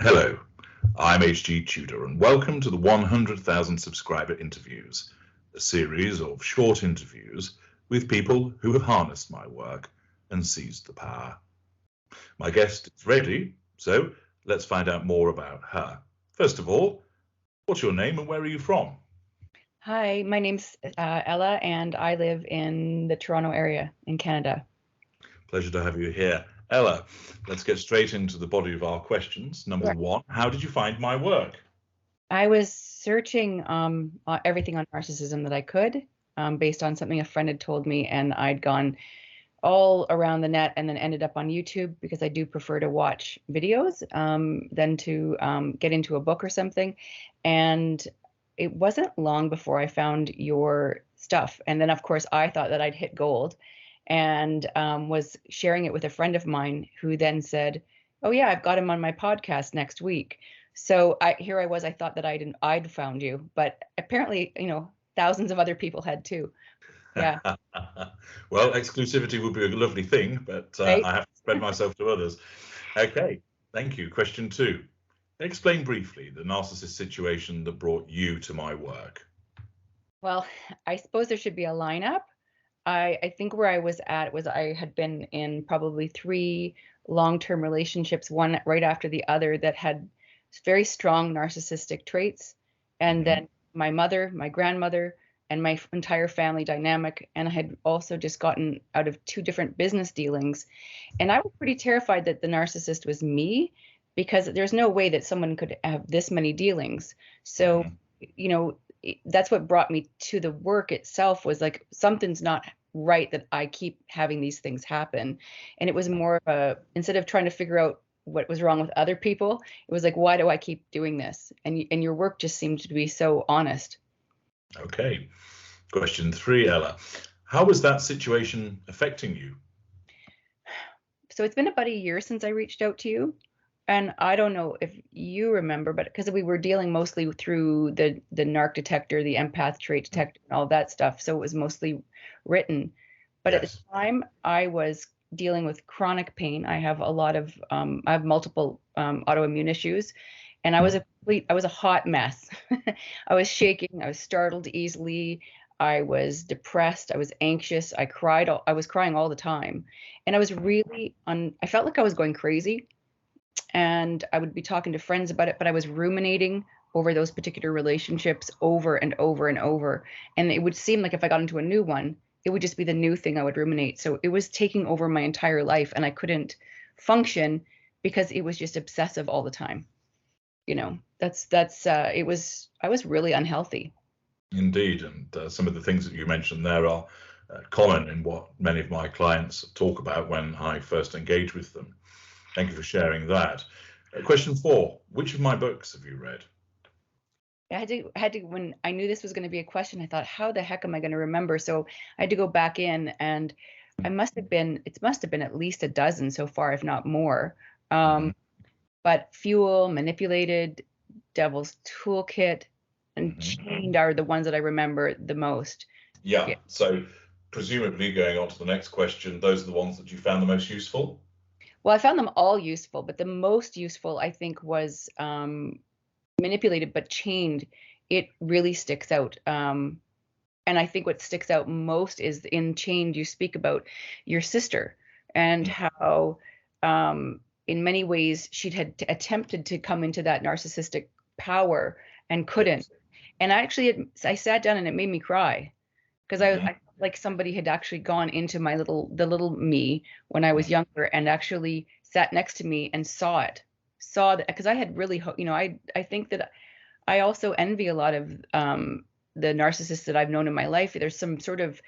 Hello, I'm HG Tudor and welcome to the 100,000 subscriber interviews, a series of short interviews with people who have harnessed my work and seized the power. My guest is ready, so let's find out more about her. First of all, what's your name and where are you from? Hi, my name's Ella, and I live in the Toronto area in Canada. Pleasure to have you here. Ella, let's get straight into the body of our questions. Number one, how did you find my work? I was searching everything on narcissism that I could, based on something a friend had told me, and I'd gone all around the net and then ended up on YouTube because I do prefer to watch videos than to get into a book or something. And it wasn't long before I found your stuff. And then, of course, I thought that I'd hit gold and was sharing it with a friend of mine who then said, "Oh, yeah, I've got him on my podcast next week." So here I was. I thought that I'd found you, but apparently, thousands of other people had too. Yeah. Well, exclusivity would be a lovely thing, but Right. I have to spread myself to others. Okay, thank you. Question two. Explain briefly the narcissist situation that brought you to my work. Well, I suppose there should be a lineup. I think where I was at was I had been in probably three long-term relationships, one right after the other, that had very strong narcissistic traits. And then my mother, my grandmother, and my entire family dynamic. And I had also just gotten out of two different business dealings. And I was pretty terrified that the narcissist was me because there's no way that someone could have this many dealings. So, that's what brought me to the work itself, was like something's not right that I keep having these things happen. And it was more of instead of trying to figure out what was wrong with other people, it was like, why do I keep doing this? And your work just seemed to be so honest. Okay. Question three, Ella. How was that situation affecting you? So it's been about a year since I reached out to you. And I don't know if you remember, but because we were dealing mostly through the narc detector, the empath trait detector, and all that stuff. So it was mostly written. But at the Yes. time, I was dealing with chronic pain. I have I have multiple autoimmune issues, and I was a hot mess. I was shaking. I was startled easily. I was depressed. I was anxious. I was crying all the time, and I was really I felt like I was going crazy, and I would be talking to friends about it, but I was ruminating over those particular relationships over and over and over. And it would seem like if I got into a new one, it would just be the new thing I would ruminate. So it was taking over my entire life, and I couldn't function because it was just obsessive all the time. I was really unhealthy. Indeed, and some of the things that you mentioned there are common in what many of my clients talk about when I first engage with them. Thank you for sharing that. Question four, which of my books have you read? When I knew this was going to be a question, I thought, how the heck am I going to remember? So I had to go back in, and it must have been at least a dozen so far, if not more. But Fuel, Manipulated, Devil's Toolkit, and Chained are the ones that I remember the most. Yeah. So presumably going on to the next question, those are the ones that you found the most useful? Well, I found them all useful, but the most useful, I think, was Manipulated, but Chained. It really sticks out. And I think what sticks out most is in Chained, you speak about your sister and how, in many ways, had attempted to come into that narcissistic power and couldn't. And I sat down and it made me cry because I felt like somebody had actually gone into the little me when I was younger and actually sat next to me and saw that, because I had really, I think that I also envy a lot of the narcissists that I've known in my life. There's some sort of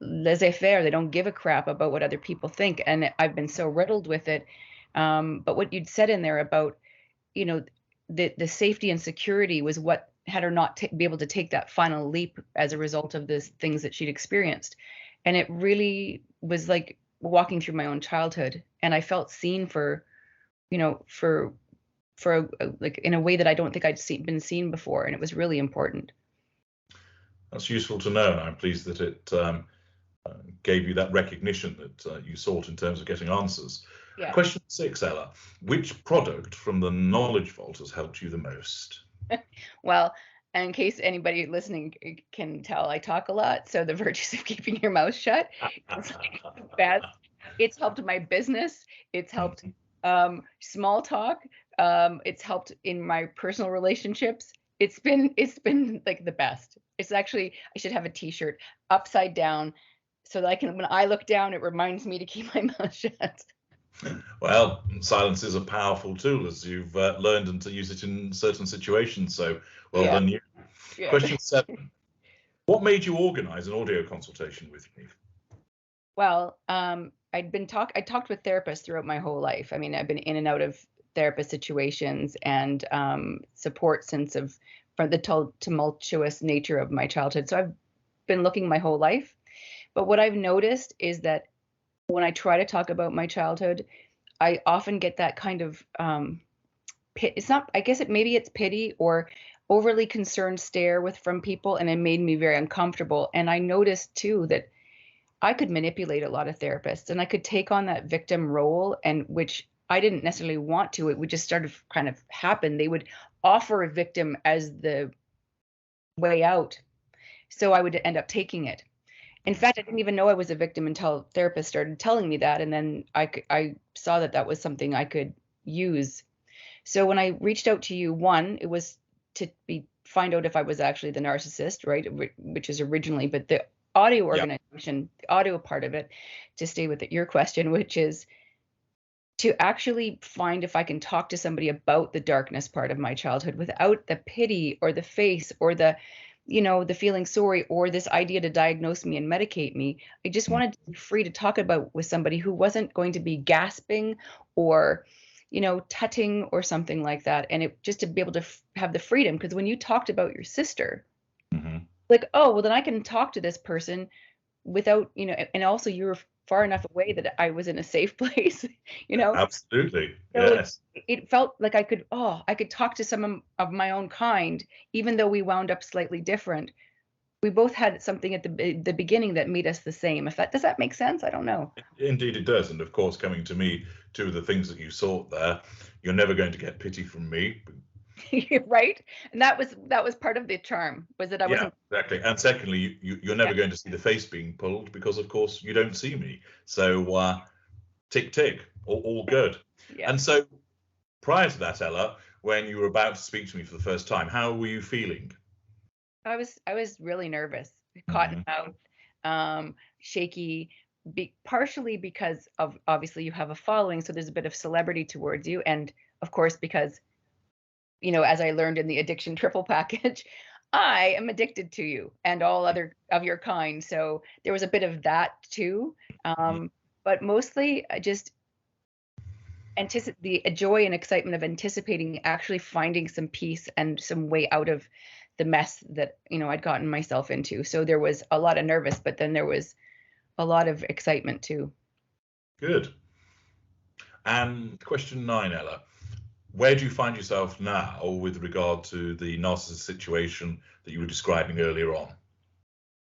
laissez-faire. They don't give a crap about what other people think, and I've been so riddled with it. But what you'd said in there about, the safety and security was what had her not be able to take that final leap as a result of the things that she'd experienced. And it really was like walking through my own childhood, and I felt seen for like in a way that I don't think been seen before, and it was really important. That's useful to know, and I'm pleased that it gave you that recognition that you sought in terms of getting answers. Yeah. Question 6, Ella. Which product from the Knowledge Vault has helped you the most? Well, in case anybody listening can tell, I talk a lot. So the virtues of keeping your mouth shut is like the best. It's helped my business. It's helped small talk. It's helped in my personal relationships. It's been like the best. It's actually, I should have a t-shirt upside down so that I can, when I look down, it reminds me to keep my mouth shut. Well, silence is a powerful tool, as you've learned, and to use it in certain situations. So well done you. Yeah. Question 7. What made you organize an audio consultation with me? Well, I talked with therapists throughout my whole life. I mean, I've been in and out of therapist situations and support since from the tumultuous nature of my childhood. So I've been looking my whole life. But what I've noticed is that when I try to talk about my childhood, I often get that kind of it's not, I guess maybe it's pity or overly concerned stare from people, and it made me very uncomfortable. And I noticed too that I could manipulate a lot of therapists, and I could take on that victim role, and which I didn't necessarily want to. It would just start to kind of happen. They would offer a victim as the way out, so I would end up taking it. In fact, I didn't even know I was a victim until therapists started telling me that, and then I saw that that was something I could use. So when I reached out to you, one, it was to find out if I was actually the narcissist, right? Which is originally, but the audio organization, the audio part of it, to stay with your question, which is to actually find if I can talk to somebody about the darkness part of my childhood without the pity or the face or the the feeling sorry or this idea to diagnose me and medicate me. I just wanted to be free to talk about with somebody who wasn't going to be gasping or, tutting or something like that. And it just to be able to have the freedom, because when you talked about your sister, like, oh, well, then I can talk to this person without, and also you were far enough away that I was in a safe place, Absolutely. So Yes. it felt like I could talk to someone of my own kind, even though we wound up slightly different. We both had something at the beginning that made us the same. Does that make sense? I don't know. Indeed it does. And of course, coming to me, two of the things that you sought there, you're never going to get pity from me. Right? And that was part of the charm, was that I wasn't. Exactly. And secondly, you're never going to see the face being pulled because, of course, you don't see me. So tick, tick, all good. Yeah. And so prior to that, Ella, when you were about to speak to me for the first time, how were you feeling? I was really nervous, cotton mouth, shaky, partially because of obviously you have a following, so there's a bit of celebrity towards you, and of course because as I learned in the addiction triple package, I am addicted to you and all other of your kind. So there was a bit of that too, but mostly just the joy and excitement of anticipating actually finding some peace and some way out of the mess that I'd gotten myself into. So there was a lot of nervous, but then there was a lot of excitement too. Good. And question 9, Ella. Where do you find yourself now with regard to the narcissist situation that you were describing earlier on?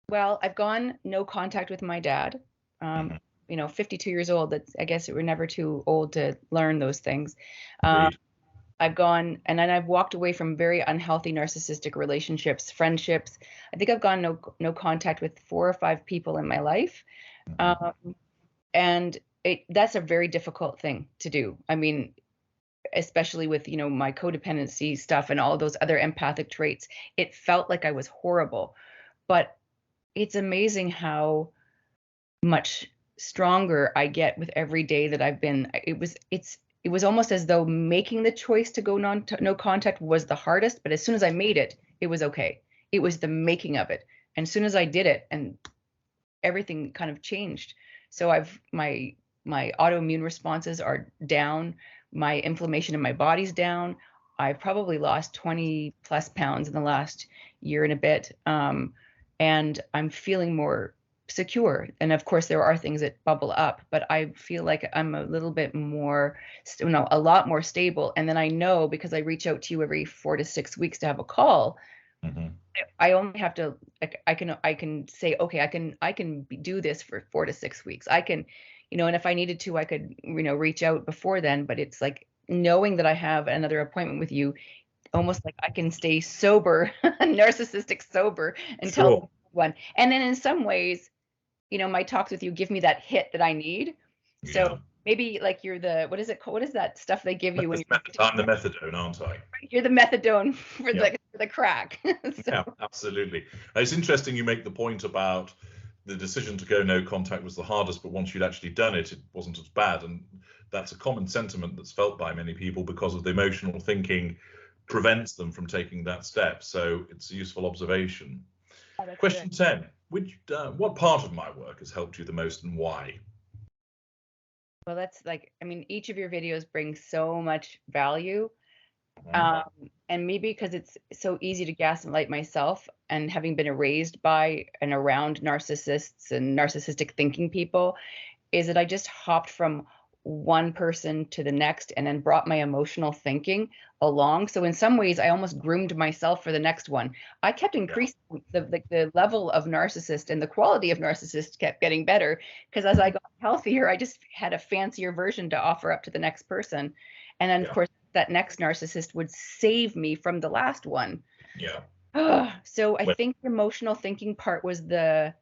Well, I've gone no contact with my dad. 52 years old. I guess we're never too old to learn those things. I've gone, and then I've walked away from very unhealthy narcissistic relationships, friendships. I think I've gone no contact with 4 or 5 people in my life. And that's a very difficult thing to do. I mean, especially with, my codependency stuff and all those other empathic traits, it felt like I was horrible. But it's amazing how much stronger I get with every day that I've been. It was almost as though making the choice to go no contact was the hardest, but as soon as I made it, it was okay. It was the making of it. And as soon as I did it, and everything kind of changed. So my autoimmune responses are down. My inflammation in my body's down. I've probably lost 20 plus pounds in the last year and a bit. And I'm feeling more secure. And of course, there are things that bubble up, but I feel like I'm a little bit more, a lot more stable. And then I know, because I reach out to you every 4 to 6 weeks to have a call, Hmm. I only have to, I can say, okay, I can do this for 4 to 6 weeks. I can, and if I needed to, I could, reach out before then. But it's like knowing that I have another appointment with you, almost like I can stay sober, narcissistic sober until the Sure. next one. And then in some ways, my talks with you give me that hit that I need. Yeah. So maybe like you're the, what is it called? What is that stuff they give you when I'm the methadone, aren't I? you're the methadone for Yeah. the crack? So, Yeah, absolutely. It's interesting you make the point about the decision to go no contact was the hardest, but once you'd actually done it, it wasn't as bad. And that's a common sentiment that's felt by many people because of the emotional thinking prevents them from taking that step. So it's a useful observation. oh, that's Question good. 10. What part of my work has helped you the most and why? Well, that's like, I mean, each of your videos brings so much value. Mhm. And maybe because it's so easy to gaslight myself, and having been raised by and around narcissists and narcissistic thinking people, is that I just hopped from one person to the next and then brought my emotional thinking along. So in some ways, I almost groomed myself for the next one. I kept Yeah. increasing the level of narcissist, and the quality of narcissist kept getting better, because as I got healthier, I just had a fancier version to offer up to the next person. And then, of Yeah. course, that next narcissist would save me from the last one. Yeah. So I Well, think the emotional thinking part was the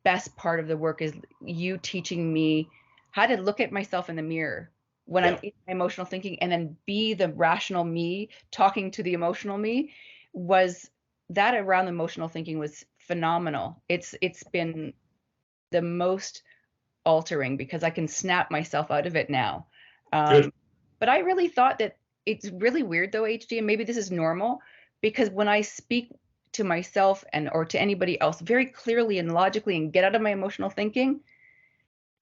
best part of the work, is you teaching me how to look at myself in the mirror when I'm yeah. in my emotional thinking, and then be the rational me talking to the emotional me. Was that around the emotional thinking was phenomenal. It's been the most altering, because I can snap myself out of it now. Good. But I really thought that it's really weird though, HD, and maybe this is normal, because when I speak to myself and or to anybody else very clearly and logically and get out of my emotional thinking,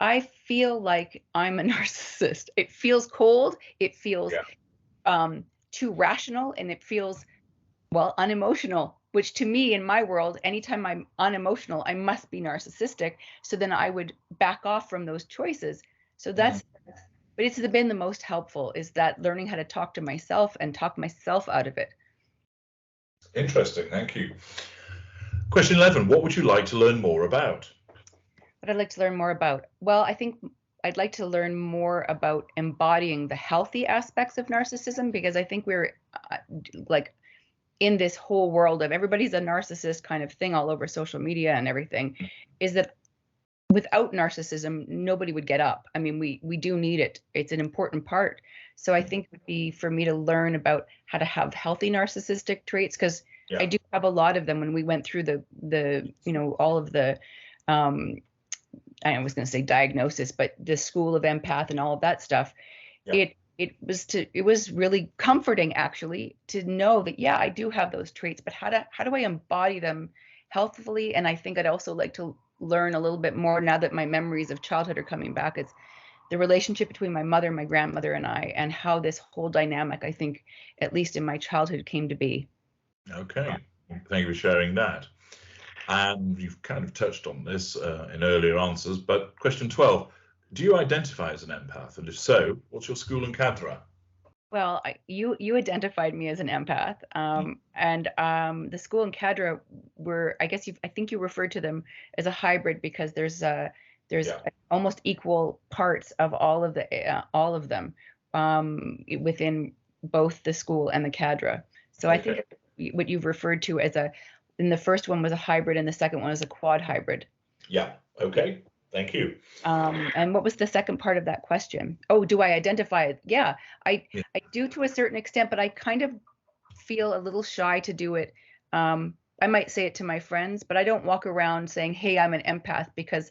I feel like I'm a narcissist. It feels cold, it feels Yeah. too rational, and it feels, well, unemotional, which to me, in my world, anytime I'm unemotional, I must be narcissistic. So then I would back off from those choices. So Mhm. but it's been the most helpful, is that learning how to talk to myself and talk myself out of it. Interesting. Thank you. Question 11. What would you like to learn more about? What I'd like to learn more about, well, I think I'd like to learn more about embodying the healthy aspects of narcissism, because I think we're like in this whole world of everybody's a narcissist kind of thing all over social media and everything, is that without narcissism, nobody would get up. I mean, we do need it. It's an important part. So I think it would be for me to learn about how to have healthy narcissistic traits, because I Yeah. do have a lot of them. When we went through all of the um I was going to say diagnosis, but the school of empath and all of that stuff, Yeah. it was really comforting, actually, to know that, yeah, I do have those traits, but how do I embody them healthfully? And I think I'd also like to learn a little bit more, now that my memories of childhood are coming back. It's the relationship between my mother, my grandmother, and I, and how this whole dynamic, I think, at least in my childhood, came to be. Okay. Thank you for sharing that. And you've kind of touched on this in earlier answers, but question 12, do you identify as an empath? And if so, what's your school and cadre? Well, you identified me as an empath, and the school and cadre were, I guess I think you referred to them as a hybrid, because there's Yeah. almost equal parts of all of them within both the school and the cadre. So I Okay. think what you've referred to as in the first one was a hybrid, and the second one is a quad hybrid. Yeah. Okay. Thank you. And what was the second part of that question? Oh, do I identify it? Yeah, I Yeah. I do to a certain extent, but I kind of feel a little shy to do it. I might say it to my friends, but I don't walk around saying, "Hey, I'm an empath," because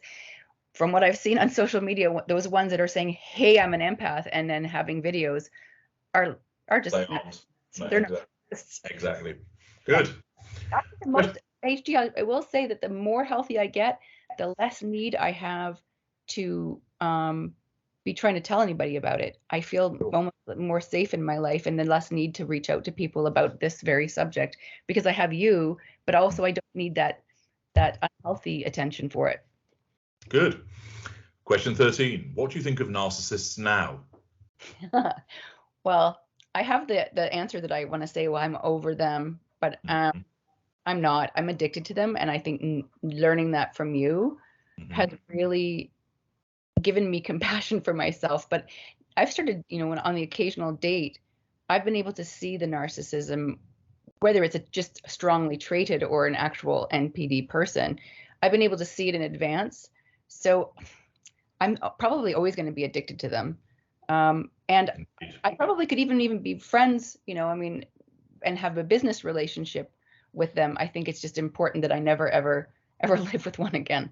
from what I've seen on social media, those ones that are saying, "Hey, I'm an empath," and then having videos are They just aren't. No, they're not. exactly. Yeah, Good. actually, the most HD, I will say that the more healthy I get, the less need I have to be trying to tell anybody about it. I feel almost more safe in my life, and the less need to reach out to people about this very subject, because I have you, but also I don't need that unhealthy attention for it. Good. Question 13, what do you think of narcissists now? Well, I have the answer that I want to say, well, I'm over them, but Mhm. I'm not. I'm addicted to them, and I think learning that from you has Mhm. really given me compassion for myself. But I've started, when on the occasional date, I've been able to see the narcissism, whether it's just strongly traded or an actual NPD person. I've been able to see it in advance. So I'm probably always going to be addicted to them. And Indeed. I probably could even be friends, I mean, and have a business relationship with them. I think it's just important that I never, ever, ever live with one again.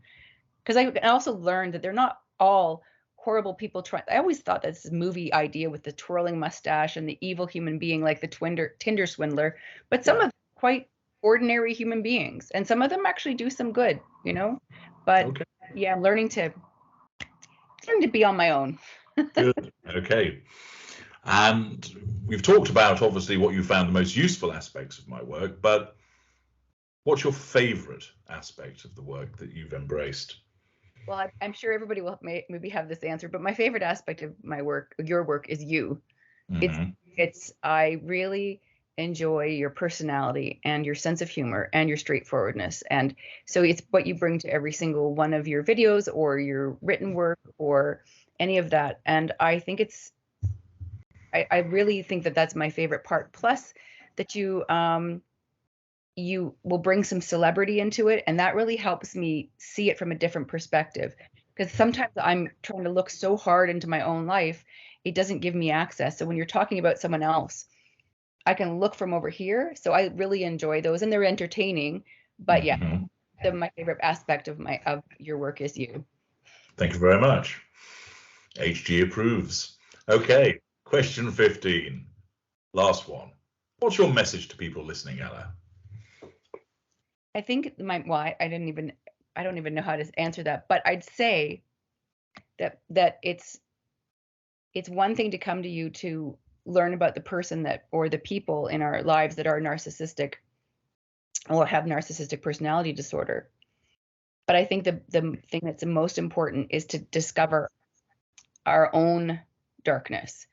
Because I also learned that they're not all horrible people. I always thought that this movie idea with the twirling mustache and the evil human being, like the Tinder swindler, but some of Yeah. them are quite ordinary human beings, and some of them actually do some good, But Okay. yeah, I'm learning to be on my own. Good. Okay. And we've talked about obviously what you found the most useful aspects of my work, but what's your favorite aspect of the work that you've embraced? Well, I'm sure everybody will maybe have this answer, but my favorite aspect of my work, your work, is you. It's Hmm. I really enjoy your personality and your sense of humor and your straightforwardness. And so it's what you bring to every single one of your videos or your written work or any of that. And I think I really think that that's my favorite part. Plus that you will bring some celebrity into it, and that really helps me see it from a different perspective, because sometimes I'm trying to look so hard into my own life, it doesn't give me access. So when you're talking about someone else, I can look from over here. So I really enjoy those, and they're entertaining. But yeah, Hmm. my favorite aspect of your work is you. Thank you very much. HG approves. Okay, question 15. Last one. What's your message to people listening, Ella? I think I don't even know how to answer that, but I'd say that it's one thing to come to you to learn about the person that or the people in our lives that are narcissistic or have narcissistic personality disorder. But I think the thing that's the most important is to discover our own darkness,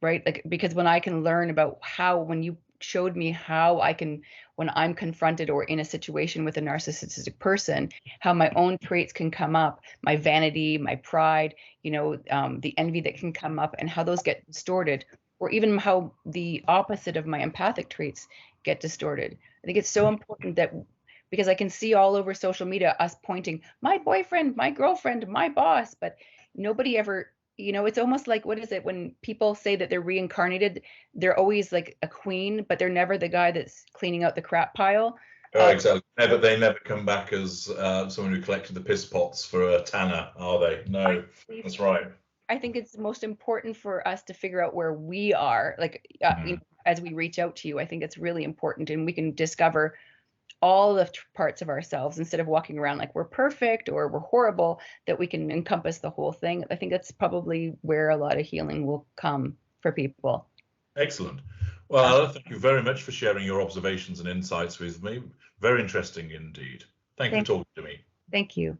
right? Like, because when I can learn about when you showed me how I can, when I'm confronted or in a situation with a narcissistic person, how my own traits can come up, my vanity, my pride, the envy that can come up, and how those get distorted, or even how the opposite of my empathic traits get distorted. I think it's so important that, because I can see all over social media us pointing, my boyfriend, my girlfriend, my boss, but nobody ever, it's almost like, what is it when people say that they're reincarnated? They're always like a queen, but they're never the guy that's cleaning out the crap pile. Oh, exactly. They never come back as someone who collected the piss pots for a tanner, are they? I No, believe that's right. I think it's most important for us to figure out where we are, like, Mhm. as we reach out to you. I think it's really important, and we can discover all the parts of ourselves instead of walking around like we're perfect or we're horrible, that we can encompass the whole thing. I think that's probably where a lot of healing will come for people. Excellent. Well, Ella, thank you very much for sharing your observations and insights with me. Very interesting indeed. Thank you for Thank, talking to me. thank you.